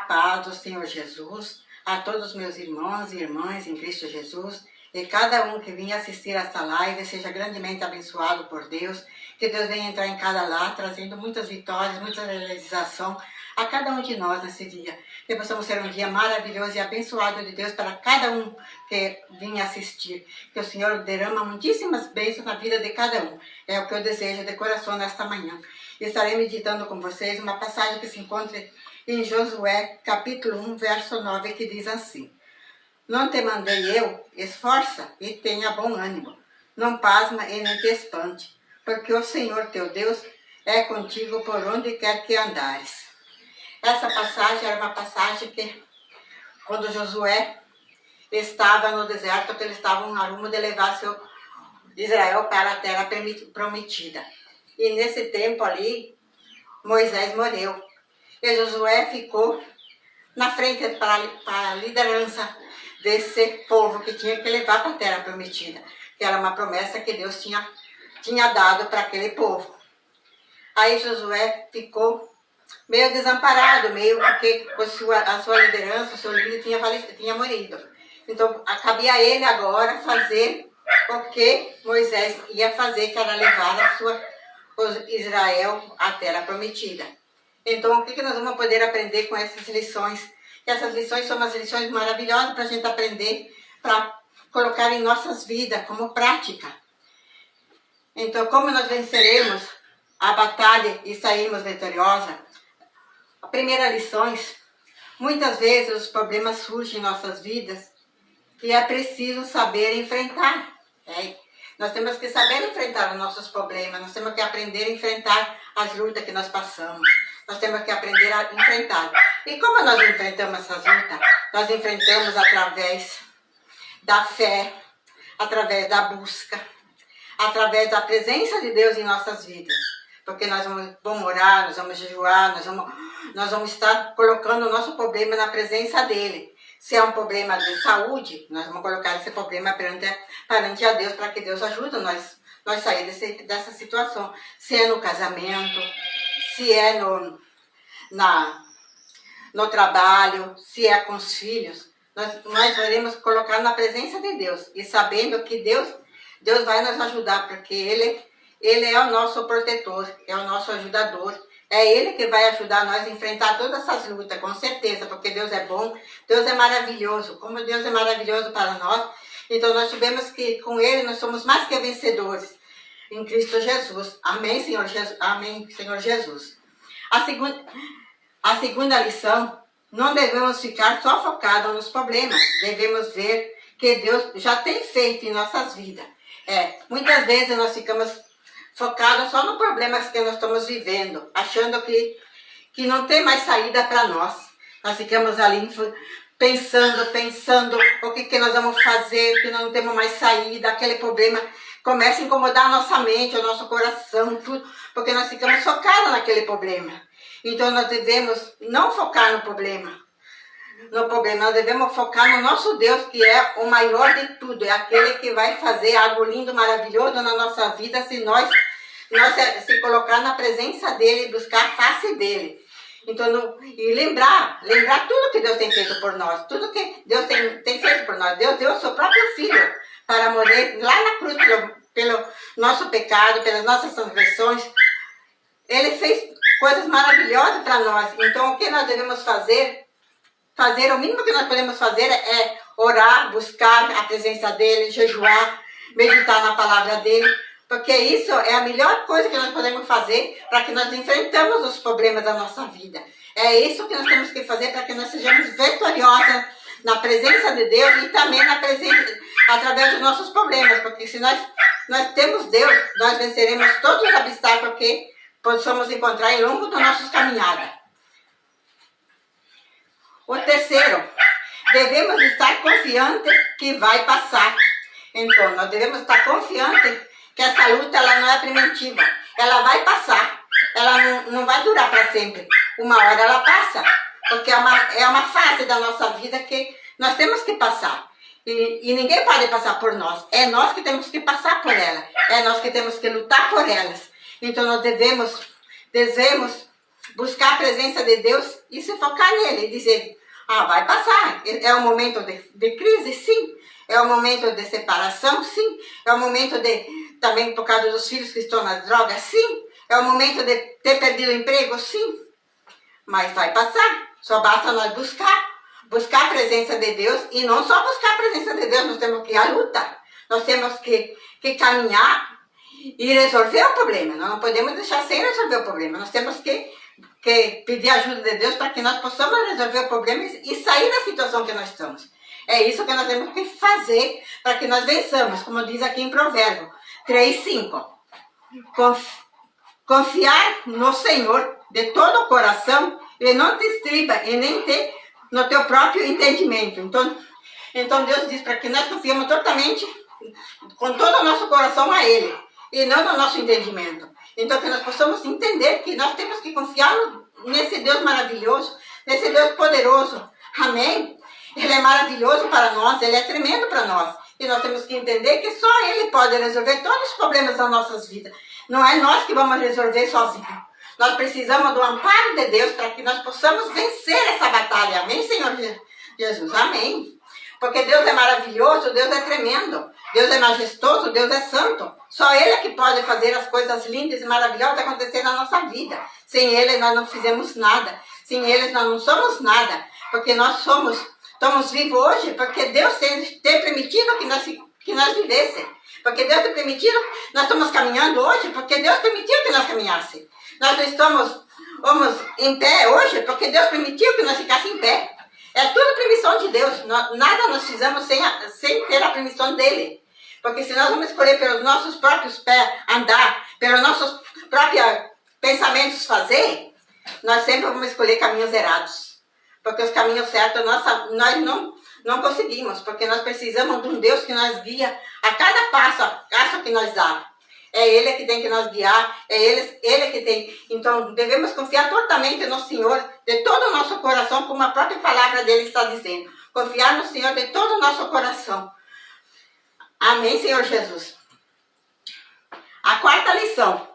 paz do Senhor Jesus a todos os meus irmãos e irmãs em Cristo Jesus, e cada um que vinha assistir essa live seja grandemente abençoado por Deus, que Deus venha entrar em cada lar, trazendo muitas vitórias, muita realização a cada um de nós nesse dia. Que possamos ser um dia maravilhoso e abençoado de Deus para cada um que vinha assistir. Que o Senhor derrama muitíssimas bênçãos na vida de cada um. É o que eu desejo de coração nesta manhã. Estarei meditando com vocês uma passagem que se encontra em Josué, capítulo 1, verso 9, que diz assim: Não te mandei eu, esforça e tenha bom ânimo. Não pasma e nem te espante, porque o Senhor teu Deus é contigo por onde quer que andares. Essa passagem era uma passagem que, quando Josué estava no deserto, que eles estavam a rumo de levar seu Israel para a terra prometida. E nesse tempo ali, Moisés morreu. E Josué ficou na frente para a liderança desse povo que tinha que levar para a terra prometida, que era uma promessa que Deus tinha dado para aquele povo. Aí Josué ficou meio desamparado, meio porque a sua liderança, o seu líder tinha morrido. Então, cabia a ele agora fazer o que Moisés ia fazer, que era levar Israel à terra prometida. Então, o que nós vamos poder aprender com essas lições? Que essas lições são umas lições maravilhosas para a gente aprender, para colocar em nossas vidas como prática. Então, como nós venceremos a batalha e sairmos vitoriosos? A primeira lição: muitas vezes os problemas surgem em nossas vidas e é preciso saber enfrentar. Nós temos que saber enfrentar os nossos problemas, nós temos que aprender a enfrentar as lutas que nós passamos. Nós temos que aprender a enfrentar. E como nós enfrentamos essas lutas? Nós enfrentamos através da fé, através da busca, através da presença de Deus em nossas vidas. Porque nós vamos orar, nós vamos jejuar, nós vamos estar colocando o nosso problema na presença dele. Se é um problema de saúde, nós vamos colocar esse problema perante a Deus, para que Deus ajude nós sair dessa situação. Se é no casamento, se é no trabalho, se é com os filhos, nós veremos colocar na presença de Deus. E sabendo que Deus vai nos ajudar, porque Ele é o nosso protetor, é o nosso ajudador. É Ele que vai ajudar nós a enfrentar todas essas lutas, com certeza, porque Deus é bom, Deus é maravilhoso. Como Deus é maravilhoso para nós, então nós sabemos que com Ele nós somos mais que vencedores em Cristo Jesus. Amém, Senhor Jesus. Amém, Senhor Jesus. A segunda lição: não devemos ficar só focados nos problemas. Devemos ver que Deus já tem feito em nossas vidas. Muitas vezes nós ficamos focados só nos problemas que nós estamos vivendo, achando que não tem mais saída para nós. Nós ficamos ali pensando o que nós vamos fazer, que não temos mais saída, aquele problema começa a incomodar a nossa mente, o nosso coração, tudo, porque nós ficamos focados naquele problema. Então nós devemos não focar no problema, nós devemos focar no nosso Deus, que é o maior de tudo, é aquele que vai fazer algo lindo, maravilhoso na nossa vida, se nós se colocar na presença dele e buscar a face dele. Então, e lembrar tudo que Deus tem feito por nós, tudo que Deus tem feito por nós. Deus deu o seu próprio Filho para morrer lá na cruz pelo nosso pecado, pelas nossas transgressões. Ele fez coisas maravilhosas para nós. Então, o que nós devemos fazer, o mínimo que nós podemos fazer é orar, buscar a presença dele, jejuar, meditar na palavra dele, porque isso é a melhor coisa que nós podemos fazer para que nós enfrentamos os problemas da nossa vida. É isso que nós temos que fazer para que nós sejamos vitoriosos na presença de Deus e também através dos nossos problemas, porque se nós temos Deus, nós venceremos todos os obstáculos que possamos encontrar ao longo das nossas caminhadas. O terceiro: devemos estar confiantes que vai passar. Então, nós devemos estar confiantes que essa luta ela não é primitiva. Ela vai passar. Ela não vai durar para sempre. Uma hora ela passa. Porque é uma fase da nossa vida que nós temos que passar. E ninguém pode passar por nós. É nós que temos que passar por ela. É nós que temos que lutar por elas. Então nós devemos buscar a presença de Deus e se focar nele e dizer, vai passar, é um momento de crise, sim, é um momento de separação, sim, é um momento também por causa dos filhos que estão nas drogas, sim, é um momento de ter perdido o emprego, sim, mas vai passar, só basta nós buscar a presença de Deus, e não só buscar a presença de Deus, nós temos que ir à luta, nós temos que caminhar e resolver o problema, nós não podemos deixar sem resolver o problema, nós temos que pedir a ajuda de Deus para que nós possamos resolver o problema e sair da situação que nós estamos. É isso que nós temos que fazer para que nós vençamos, como diz aqui em Provérbio 3:5. Confiar no Senhor de todo o coração e não te estriba e nem ter no teu próprio entendimento. Então Deus diz para que nós confiemos totalmente, com todo o nosso coração a Ele, e não no nosso entendimento. Então que nós possamos entender que nós temos que confiar nesse Deus maravilhoso, nesse Deus poderoso. Amém? Ele é maravilhoso para nós, Ele é tremendo para nós. E nós temos que entender que só Ele pode resolver todos os problemas das nossas vidas. Não é nós que vamos resolver sozinhos. Nós precisamos do amparo de Deus para que nós possamos vencer essa batalha. Amém, Senhor Jesus? Amém. Porque Deus é maravilhoso, Deus é tremendo, Deus é majestoso, Deus é santo. Só Ele é que pode fazer as coisas lindas e maravilhosas acontecer na nossa vida. Sem Ele nós não fizemos nada. Sem Ele nós não somos nada. Porque nós estamos vivos hoje porque Deus tem permitido que nós vivêssemos. Porque Deus tem permitido, nós estamos caminhando hoje porque Deus permitiu que nós caminhássemos. Nós não estamos em pé hoje porque Deus permitiu que nós ficássemos em pé. É tudo permissão de Deus. Nada nós fizemos sem ter a permissão dele. Porque se nós vamos escolher pelos nossos próprios pés andar, pelos nossos próprios pensamentos fazer, nós sempre vamos escolher caminhos errados. Porque os caminhos certos nós não conseguimos. Porque nós precisamos de um Deus que nos guia a cada passo que nós damos. É Ele que tem que nos guiar, é Ele que tem. Então, devemos confiar totalmente no Senhor, de todo o nosso coração, como a própria palavra dele está dizendo. Confiar no Senhor de todo o nosso coração. Amém, Senhor Jesus. A quarta lição.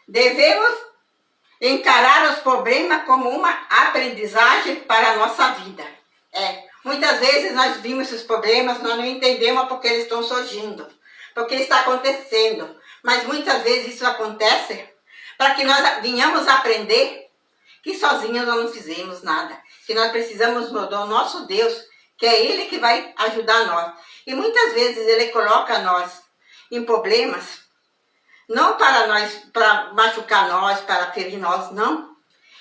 Devemos encarar os problemas como uma aprendizagem para a nossa vida. Muitas vezes nós vimos esses problemas, nós não entendemos porque eles estão surgindo, porque está acontecendo. Mas muitas vezes isso acontece para que nós venhamos aprender que sozinhos nós não fizemos nada. Que nós precisamos do nosso Deus, que é Ele que vai ajudar nós. E muitas vezes Ele coloca nós em problemas, não para machucar nós, para ferir nós, não.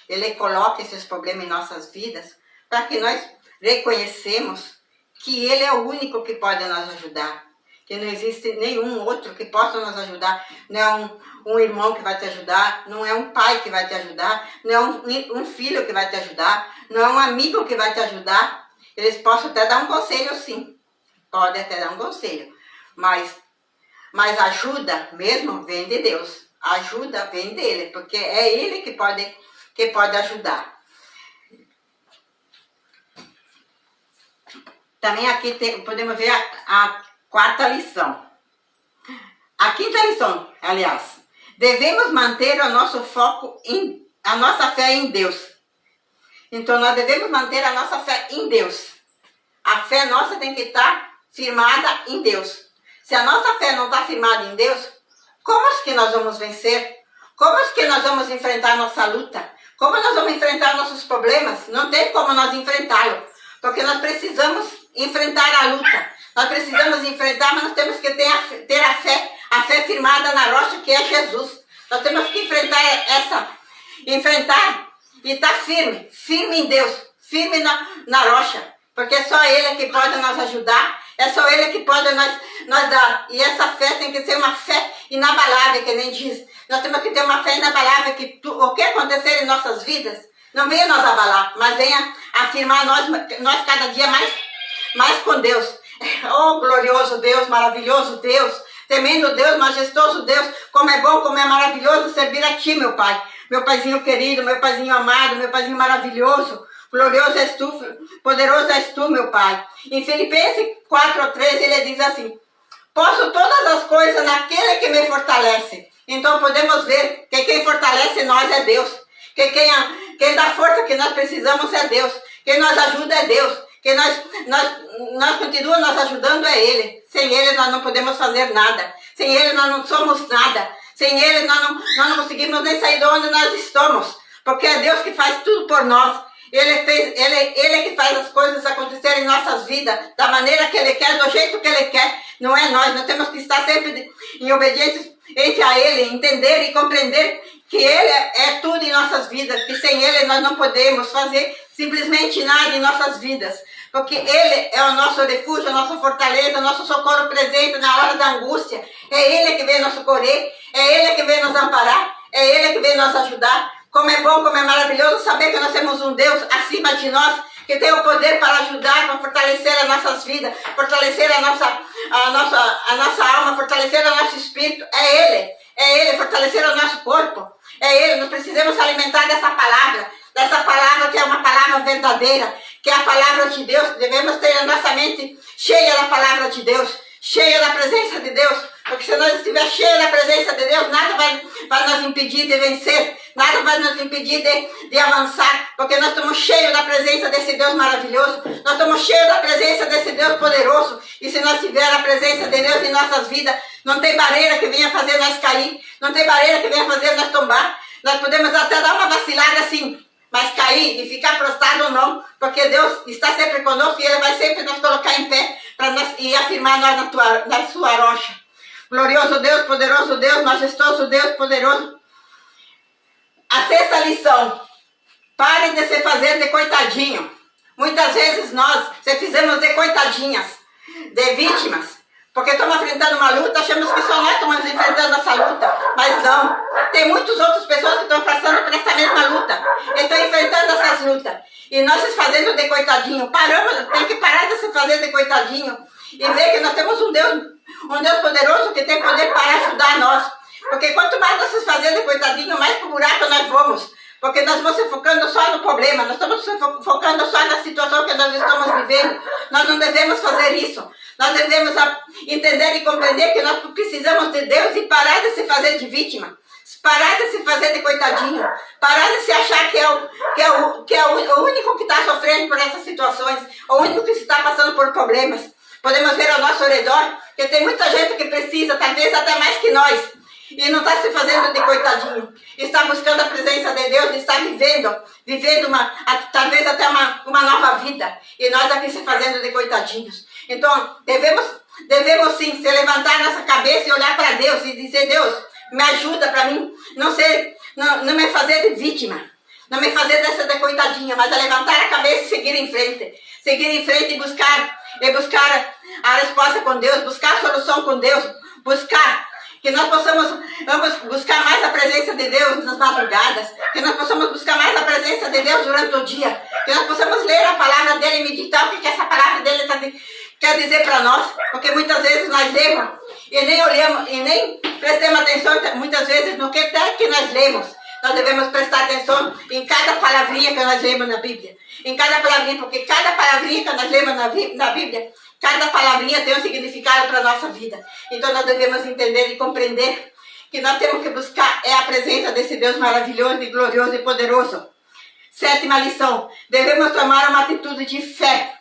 Ele coloca esses problemas em nossas vidas para que nós reconhecemos que Ele é o único que pode nos ajudar. Que não existe nenhum outro que possa nos ajudar. Não é um irmão que vai te ajudar, não é um pai que vai te ajudar, não é um filho que vai te ajudar, não é um amigo que vai te ajudar. Eles possam até dar um conselho, sim. Pode até dar um conselho. Mas ajuda mesmo vem de Deus. Ajuda vem dele, porque é Ele que pode ajudar. Também aqui podemos ver a quarta lição. A quinta lição, aliás. Devemos manter o nosso foco, a nossa fé em Deus. Então, nós devemos manter a nossa fé em Deus. A fé nossa tem que estar firmada em Deus. Se a nossa fé não está firmada em Deus, como é que nós vamos vencer? Como é que nós vamos enfrentar nossa luta? Como nós vamos enfrentar nossos problemas? Não tem como nós enfrentá-lo. Porque nós precisamos enfrentar a luta. Nós precisamos enfrentar, mas nós temos que ter a fé firmada na rocha que é Jesus. Nós temos que enfrentar e estar firme em Deus, firme na rocha. Porque só Ele é que pode nos ajudar, é só Ele que pode nos dar. E essa fé tem que ser uma fé inabalável, que nem diz. Nós temos que ter uma fé inabalável, que o que acontecer em nossas vidas não venha nos abalar, mas venha afirmar nós cada dia mais com Deus. Oh, glorioso Deus, maravilhoso Deus, temendo Deus, majestoso Deus, como é bom, como é maravilhoso servir a Ti, meu Pai. Meu Paizinho querido, meu Paizinho amado, meu Paizinho maravilhoso, glorioso és Tu, poderoso és Tu, meu Pai. Em Filipenses 4:13 ele diz assim: posso todas as coisas naquele que me fortalece. Então podemos ver que quem fortalece nós é Deus. Que Quem dá força que nós precisamos é Deus. Quem nos ajuda é Deus. Quem nós continua nos ajudando é Ele. Sem Ele nós não podemos fazer nada. Sem Ele nós não somos nada. Sem Ele nós não conseguimos nem sair de onde nós estamos. Porque é Deus que faz tudo por nós. Ele que faz as coisas acontecerem em nossas vidas, da maneira que Ele quer, do jeito que Ele quer. Não é nós. Nós temos que estar sempre em obediência a Ele, entender e compreender que Ele é tudo em nossas vidas, que sem Ele nós não podemos fazer simplesmente nada em nossas vidas. Porque Ele é o nosso refúgio, a nossa fortaleza, o nosso socorro presente na hora da angústia. É Ele que vem nos socorrer, é Ele que vem nos amparar, é Ele que vem nos ajudar. Como é bom, como é maravilhoso saber que nós temos um Deus acima de nós, que tem o poder para ajudar, para fortalecer as nossas vidas, fortalecer a nossa alma, fortalecer o nosso espírito. É Ele, fortalecer o nosso corpo. É Ele, nós precisamos alimentar dessa palavra que é uma palavra verdadeira, que é a palavra de Deus. Devemos ter a nossa mente cheia da palavra de Deus, cheia da presença de Deus, porque se nós estivermos cheios da presença de Deus, nada vai nos impedir de vencer, nada vai nos impedir de avançar, porque nós estamos cheios da presença desse Deus maravilhoso, nós estamos cheios da presença desse Deus poderoso, e se nós tivermos a presença de Deus em nossas vidas, não tem barreira que venha fazer nós cair, não tem barreira que venha fazer nós tombar. Nós podemos até dar uma vacilada assim, mas cair e ficar prostrado não, porque Deus está sempre conosco e Ele vai sempre nos colocar em pé e afirmar nós na sua rocha. Glorioso Deus, poderoso Deus, majestoso Deus, poderoso. A sexta lição: pare de se fazer de coitadinho. Muitas vezes nós se fizemos de coitadinhas, de vítimas, porque estamos enfrentando uma luta, achamos que só nós estamos enfrentando essa luta, mas não. Tem muitas outras pessoas que estão passando por essa mesma luta, estão enfrentando essas lutas, e nós se fazendo de coitadinho. Tem que parar de se fazer de coitadinho, e ver que nós temos um Deus poderoso que tem poder para ajudar nós, porque quanto mais nós se fazer de coitadinho, mais pro buraco nós vamos, porque nós vamos se focando só no problema, nós estamos se focando só na situação que nós estamos vivendo. Nós não devemos fazer isso. Nós devemos entender e compreender que nós precisamos de Deus e parar de se fazer de vítima, parar de se fazer de coitadinho, parar de se achar que é o único que está sofrendo por essas situações, o único que está passando por problemas. Podemos ver ao nosso redor que tem muita gente que precisa, talvez até mais que nós, e não está se fazendo de coitadinho, está buscando a presença de Deus, está vivendo talvez até uma nova vida, e nós aqui se fazendo de coitadinhos. Então devemos sim se levantar nossa cabeça e olhar para Deus e dizer: Deus, me ajuda para mim não me fazer de vítima, não me fazer dessa de coitadinha, mas a levantar a cabeça e seguir em frente e buscar a resposta com Deus, buscar a solução com Deus, que nós vamos buscar mais a presença de Deus nas madrugadas, que nós possamos buscar mais a presença de Deus durante o dia, que nós possamos ler a palavra dele e meditar o que essa palavra dele quer dizer para nós, porque muitas vezes nós lemos e nem olhamos e nem prestamos atenção muitas vezes no que até que nós lemos. Nós devemos prestar atenção em cada palavrinha que nós lemos na Bíblia, em cada palavrinha, porque cada palavrinha que nós lemos na Bíblia, cada palavrinha tem um significado para a nossa vida. Então nós devemos entender e compreender que nós temos que buscar a presença desse Deus maravilhoso e glorioso e poderoso. Sétima lição: devemos tomar uma atitude de fé.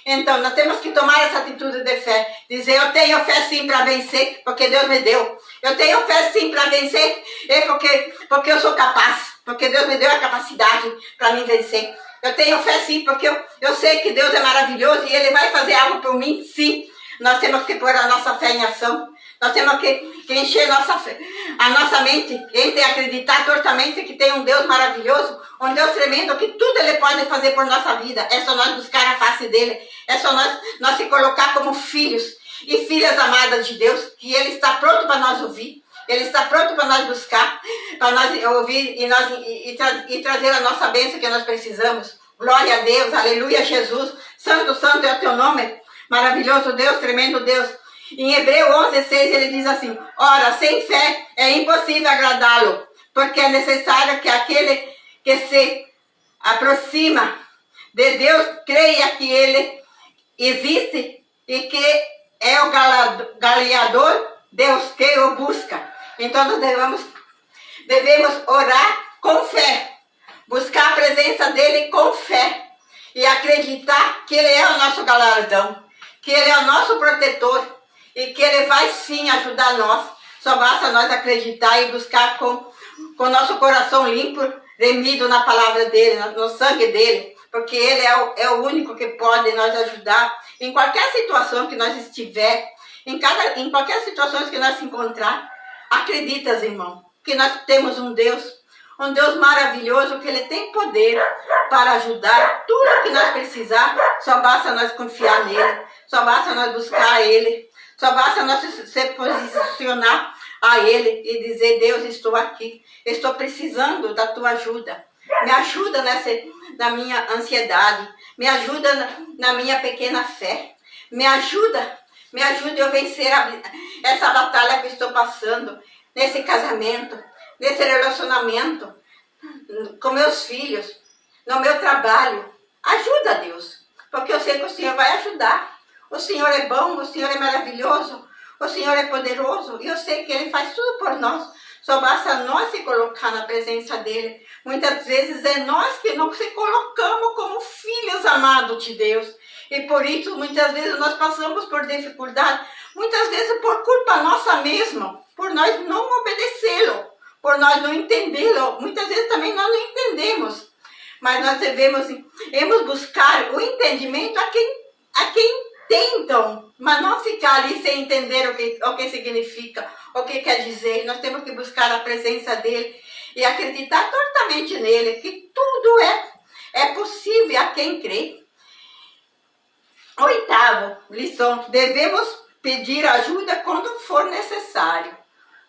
Então nós temos que tomar essa atitude de fé, dizer: eu tenho fé sim para vencer, porque Deus me deu. Eu tenho fé sim para vencer, porque eu sou capaz, porque Deus me deu a capacidade para me vencer. Eu tenho fé sim, porque eu sei que Deus é maravilhoso e Ele vai fazer algo por mim, sim. Nós temos que pôr a nossa fé em ação. Nós temos que encher a nossa mente e acreditar tortamente que tem um Deus maravilhoso, um Deus tremendo, que tudo Ele pode fazer por nossa vida. É só nós buscar a face dEle. É só nós se colocar como filhos e filhas amadas de Deus, que Ele está pronto para nós ouvir. Ele está pronto para nós buscar, para nós ouvir e trazer a nossa bênção que nós precisamos. Glória a Deus, aleluia, Jesus. Santo, santo é o teu nome. Maravilhoso Deus, tremendo Deus. Em Hebreu 11:6 ele diz assim: ora, sem fé é impossível agradá-lo, porque é necessário que aquele que se aproxima de Deus creia que Ele existe e que é o galardoador Deus que o busca. Então nós devemos orar com fé, buscar a presença dele com fé e acreditar que ele é o nosso galardão, que ele é o nosso protetor e que ele vai sim ajudar nós. Só basta nós acreditar e buscar com o nosso coração limpo, remido na palavra dele, no sangue dele, porque ele é o único que pode nos ajudar em qualquer situação que nós estiver, em qualquer situação que nós se encontrar. Acredita, irmão, que nós temos um Deus maravilhoso, que ele tem poder para ajudar tudo que nós precisar. Só basta nós confiar nele, só basta nós buscar ele, só basta nós se posicionar a ele e dizer: Deus, estou aqui, estou precisando da tua ajuda. Me ajuda na minha ansiedade, me ajuda na minha pequena fé, me ajuda eu vencer essa batalha que estou passando, nesse casamento, nesse relacionamento, com meus filhos, no meu trabalho. Ajuda, Deus, porque eu sei que o Senhor vai ajudar. O Senhor é bom, o Senhor é maravilhoso, o Senhor é poderoso, e eu sei que Ele faz tudo por nós. Só basta nós se colocar na presença dEle. Muitas vezes é nós que não se colocamos como filhos amados de Deus. E por isso, muitas vezes, nós passamos por dificuldade, muitas vezes por culpa nossa mesma, por nós não obedecê-lo, por nós não entendê-lo. Muitas vezes também nós não entendemos. Mas nós devemos buscar o entendimento a quem tentam, mas não ficar ali sem entender o que significa, o que quer dizer. Nós temos que buscar a presença dele e acreditar totalmente nele, que tudo é possível a quem crê. Oitavo lição: devemos pedir ajuda quando for necessário.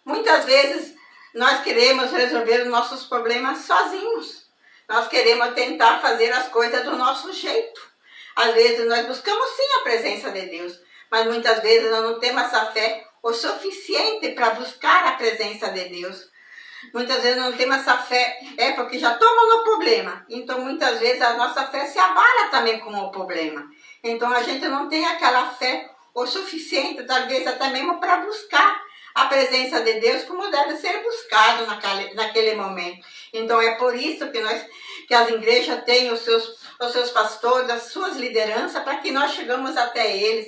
Muitas vezes nós queremos resolver os nossos problemas sozinhos. Nós queremos tentar fazer as coisas do nosso jeito. Às vezes nós buscamos sim a presença de Deus, mas muitas vezes nós não temos essa fé o suficiente para buscar a presença de Deus. Muitas vezes não temos essa fé, porque já estamos no problema. Então muitas vezes a nossa fé se abala também com o problema. Então a gente não tem aquela fé o suficiente, talvez até mesmo para buscar a presença de Deus como deve ser buscado naquele momento. Então é por isso que as igrejas têm os seus pastores, as suas lideranças, para que nós chegamos até eles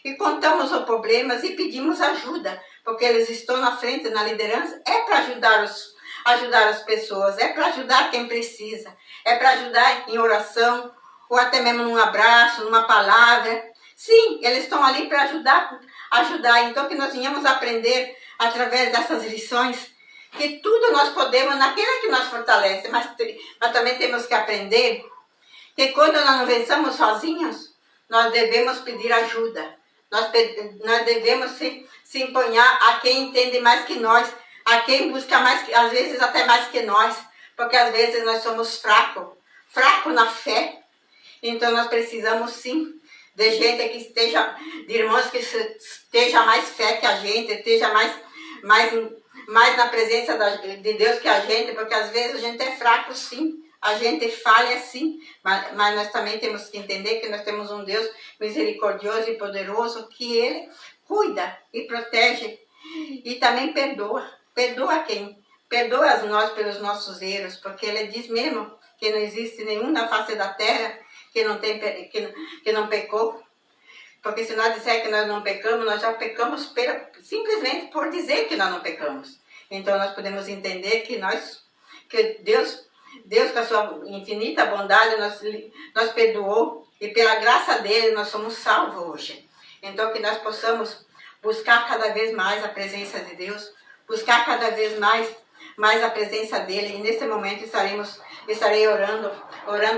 e contamos os problemas e pedimos ajuda, porque eles estão na frente, na liderança, para ajudar as pessoas, para ajudar quem precisa, para ajudar em oração, ou até mesmo num abraço, numa palavra. Sim, eles estão ali para ajudar. Então que nós venhamos aprender através dessas lições, que tudo nós podemos naquele que nos fortalece, mas também temos que aprender que quando nós não vencemos sozinhos, nós devemos pedir ajuda. Nós devemos se empenhar a quem entende mais que nós, a quem busca mais, às vezes até mais que nós, porque às vezes nós somos fracos na fé. Então nós precisamos sim de gente que esteja, de irmãos que esteja mais fé que a gente, esteja mais na presença de Deus que a gente, porque às vezes a gente é fraco sim, a gente falha sim, mas nós também temos que entender que nós temos um Deus misericordioso e poderoso, que Ele cuida e protege e também perdoa. Perdoa quem? Perdoa nós pelos nossos erros, porque Ele diz mesmo que não existe nenhum na face da terra que não pecou. Porque se nós disser que nós não pecamos, nós já pecamos simplesmente por dizer que nós não pecamos. Então nós podemos entender que Deus com a sua infinita bondade nos perdoou, e pela graça dele nós somos salvos hoje. Então que nós possamos buscar cada vez mais a presença de Deus, buscar cada vez mais a presença dele, e nesse momento estarei orando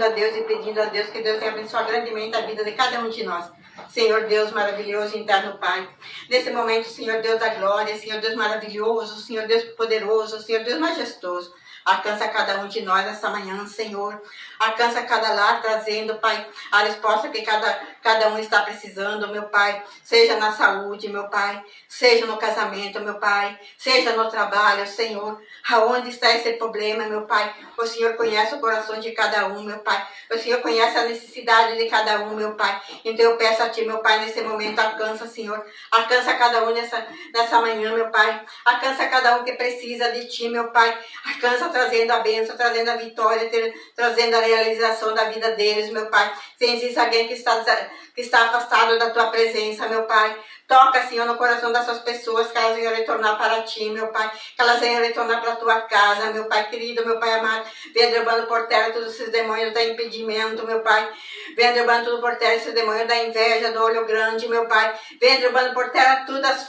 a Deus e pedindo a Deus que Deus venha abençoar grandemente a vida de cada um de nós. Senhor Deus maravilhoso e eterno Pai, nesse momento, Senhor Deus da glória, Senhor Deus maravilhoso, Senhor Deus poderoso, Senhor Deus majestoso, alcança cada um de nós essa manhã, Senhor. Alcança cada lar, trazendo, Pai, a resposta que cada um está precisando, meu Pai. Seja na saúde, meu Pai. Seja no casamento, meu Pai. Seja no trabalho, Senhor. Aonde está esse problema, meu Pai? O Senhor conhece o coração de cada um, meu Pai. O Senhor conhece a necessidade de cada um, meu Pai. Então eu peço a Ti, meu Pai, nesse momento, alcança, Senhor. Alcança cada um nessa manhã, meu Pai. Alcança cada um que precisa de Ti, meu Pai. Alcança trazendo a bênção, trazendo a vitória, trazendo a realização da vida deles, meu Pai. Se existe alguém que está afastado da Tua presença, meu Pai. Toca, Senhor, no coração dessas pessoas, que elas venham retornar para Ti, meu Pai. Que elas venham retornar para a Tua casa, meu Pai querido, meu Pai amado. Venha derrubando por terra todos esses demônios da impedimento, meu Pai. Venha derrubando tudo por terra esses demônios da inveja, do olho grande, meu Pai. Venha derrubando por terra todas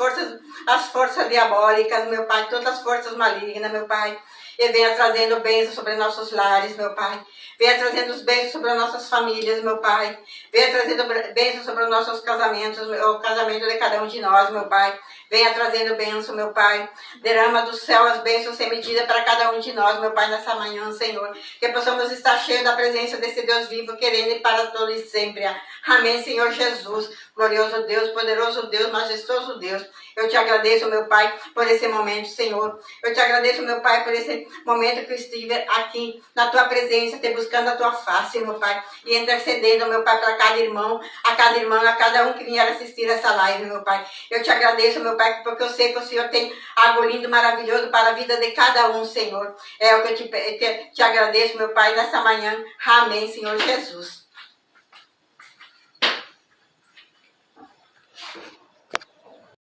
as forças diabólicas, meu Pai. Todas as forças malignas, meu Pai. E venha trazendo bênçãos sobre nossos lares, meu Pai. Venha trazendo os bênçãos sobre as nossas famílias, meu Pai. Venha trazendo bênçãos sobre os nossos casamentos, o casamento de cada um de nós, meu Pai. Venha trazendo bênção, meu Pai. Derrama do céu as bênçãos sem medida para cada um de nós, meu Pai, nessa manhã, Senhor. Que possamos estar cheios da presença desse Deus vivo, querendo e para todos e sempre. Amém, Senhor Jesus. Glorioso Deus, poderoso Deus, majestoso Deus. Eu te agradeço, meu Pai, por esse momento, Senhor. Eu te agradeço, meu Pai, por esse momento que eu estive aqui na Tua presença, te buscando a Tua face, meu Pai. E intercedendo, meu Pai, para cada irmão, a cada irmã, a cada um que vier assistir essa live, meu Pai. Eu te agradeço, meu Pai, porque eu sei que o Senhor tem algo lindo, maravilhoso para a vida de cada um, Senhor. É o que eu te agradeço, meu Pai, nessa manhã. Amém, Senhor Jesus.